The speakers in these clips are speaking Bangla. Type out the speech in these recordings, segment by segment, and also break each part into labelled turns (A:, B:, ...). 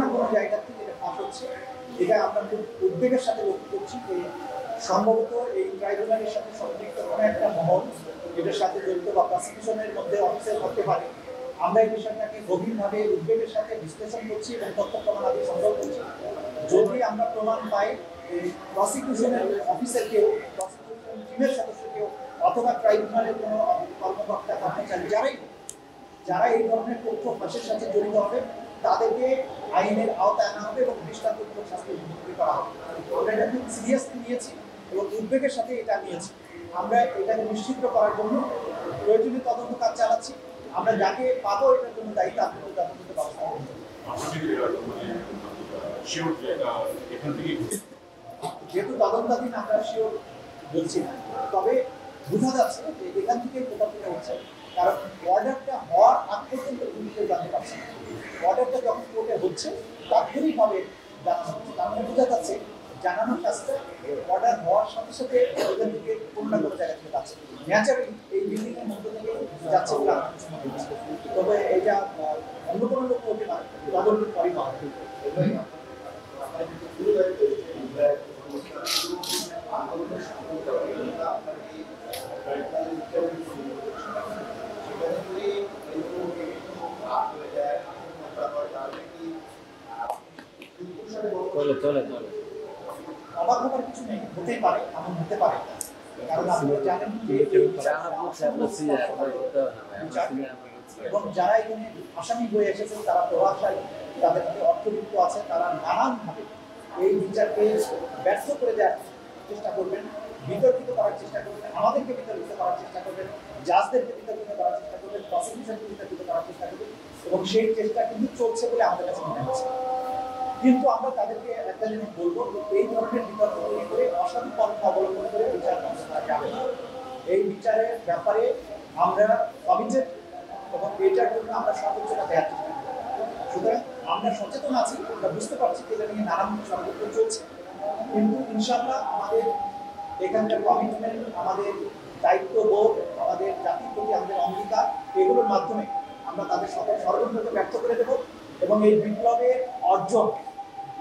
A: না কোনো জায়গা থেকে এটা ফাঁস হচ্ছে। এটা আমরা খুব উদ্বেগের সাথে লক্ষ্য করছি যে সম্ভবত এই ট্রাইব্যুনালের সাথে সম্পৃক্ত কোনো একটা মহল এটার সাথে জড়িত বা প্রসিকিউশনের মধ্যে অফিসার হতে পারে। আমরা এই বিষয়টাকে গভীরভাবে উদ্বেগের সাথে বিশ্লেষণ করছি এবং তথ্য প্রমাণাদি সংগ্রহ করছি। যদি আমরা প্রমাণ পাই প্রসিকিউশনের অফিসার কেউ, প্রসিকিউশন টিমের সদস্য কেউ অথবা ট্রাইব্যুনালের কোনো কর্মকর্তা কর্মচারী যারা এই ধরনের তথ্য ফাঁসের সাথে জড়িত হবে তাদেরকে আইনের আওতায় আনা হবে এবং দৃষ্টান্তমূলক শাস্তি মুক্তি করা হবে। আমরা এটা খুব সিরিয়াসলি নিয়েছি এবং উদ্বেগের সাথে এটা নিয়েছি। আমরা এটাকে নিশ্চিত করার জন্য প্রয়োজনীয় তদন্ত কাজ চালাচ্ছি। আমরা যাকে পাবো এটার জন্য দায়িত্ব আপনি তদন্ত ব্যবস্থা করব। যেহেতু তদন্তাধীন আমরা শিওর বলছি না, তবে বোঝা যাচ্ছে যে এখান থেকে কোথাও হচ্ছে, কারণ অর্ডারটা হওয়ার আগ পর্যন্ত পুলিশে জানতে পারছে না। অর্ডারটা যখন কোর্টে হচ্ছে তাৎক্ষণিকভাবে জানানো হচ্ছে, তার মানে বোঝা যাচ্ছে জানানোর কাজটা অর্ডার হওয়ার সাথে সাথে এখান থেকে কোনো না কোনো জায়গা থেকে যাচ্ছে, ন্যাচারালি এই বিল্ডিং এর মধ্যে থেকে যাচ্ছে বলে আমার কিছু মনে হচ্ছে। তবে এটা অন্য কোনো লোক হতে পারে, তদন্তের পরই পাওয়া যাবে। অবাক হবার কিছু নেই, হতেই পারে, এমন হতে পারে, কারণ আপনারা জানেন এবং যারা এখানে আসামি হয়ে এসেছেন তারা প্রভাবশালী, তাদের মধ্যে অর্থযুক্ত আছে, তারা নানানভাবে এই বিচারকে ব্যর্থ করে দেওয়ার চেষ্টা করবেন, বিতর্কিত করার চেষ্টা করবেন, আমাদেরকে বিতর্কিত করার চেষ্টা করবেন, জাজদেরকে বিতর্কিত করার চেষ্টা করবেন, প্রসিকিউশনকে বিতর্কিত করার চেষ্টা করবেন, এবং সেই চেষ্টা কিন্তু চলছে বলে আমাদের কাছে মনে হচ্ছে। কিন্তু আমরা তাদেরকে একটা জিনিস বলবো, এই ধরনের বিতর্ক তৈরি করে অসাধু পন্থা অবলম্বন করে বিচার ব্যবস্থা যাবে না। এই বিচারের ব্যাপারে আমরা কমিটেড এবং এটার জন্য আমরা সর্বোচ্চটা দেওয়ার চেষ্টা করি। সুতরাং আমরা সচেতন আছি, আমরা বুঝতে পারছি যে এটা নিয়ে নানান ষড়যন্ত্র চলছে, কিন্তু ইনশাআল্লাহ আমাদের এখানকার কমিটমেন্ট, আমাদের দায়িত্ববোধ, আমাদের জাতির প্রতি আমাদের অঙ্গীকার, এগুলোর মাধ্যমে আমরা তাদের সকল ষড়যন্ত্রকে ব্যর্থ করে দেব এবং এই বিপ্লবের অর্জন,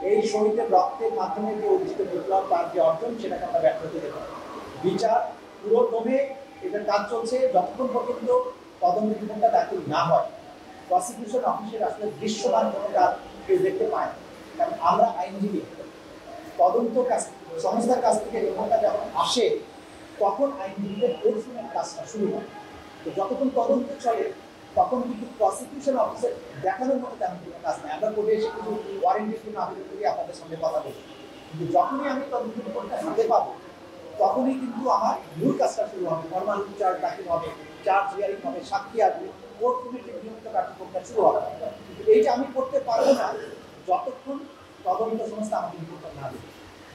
A: এই শহীদের রক্তের মাধ্যমে যে অর্জিত বিপ্লব, তার যে অর্জন, সেটাকে আমরা ব্যর্থ হতে দেব। বিচার পুরো দমে এটার কাজ চলছে যতক্ষণ পর্যন্ত তদন্ত রিপোর্টটা দাখিল না হয়। প্রসিকিউশন অফিসের আসলে দৃশ্যমান কোনো কাজ কেউ দেখতে পায় না, কারণ আমরা আইনজীবী। তদন্ত সংস্থার কাছ থেকে রিপোর্টটা যখন আসে তখন আইনজীবীদের পরিশ্রমের কাজটা শুরু হয়। তো যতক্ষণ তদন্ত চলে তখন কিন্তু প্রসিকিউশন অফিসের দেখানোর মতো তেমন কোনো কাজ নেই। আমরা কোর্টে এসে কিছু ওয়ারেন্টির জন্য আবেদন করি, আপনাদের সঙ্গে কথা বলি, কিন্তু যখনই আমি তদন্ত রিপোর্টটা হাতে পাবো তখনই কিন্তু আমার মূল কাজটা শুরু হবে। ফরমাল চার্জ দাখিল হবে, চার্জ হিয়ারিং হবে, সাক্ষী আসবে, কোর্ট কমিটির নিয়মিত কার্যক্রমটা শুরু হবে। কিন্তু এইটা আমি করতে পারবো না যতক্ষণ তদন্ত সংস্থা আমাকে রিপোর্টটা না দেবে।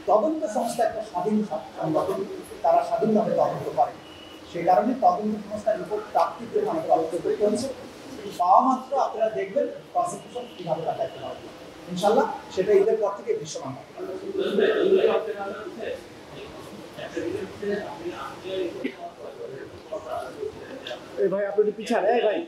A: তদন্ত সংস্থা একটা স্বাধীন সংগঠন, তারা স্বাধীনভাবে তদন্ত করে। সেই কারণে তদন্ত সংস্থার রিপোর্ট প্রাপ্তির জন্য আমাদের অপেক্ষা করতে হচ্ছে। পাওয়া মাত্র আপনারা দেখবেন প্রসিকিউশন কীভাবে তার দায়িত্ব পাবে। ইনশাল্লাহ সেটা ঈদের পর থেকে দৃশ্যমান হবে।
B: ভাই আপনি পিছান, ভাই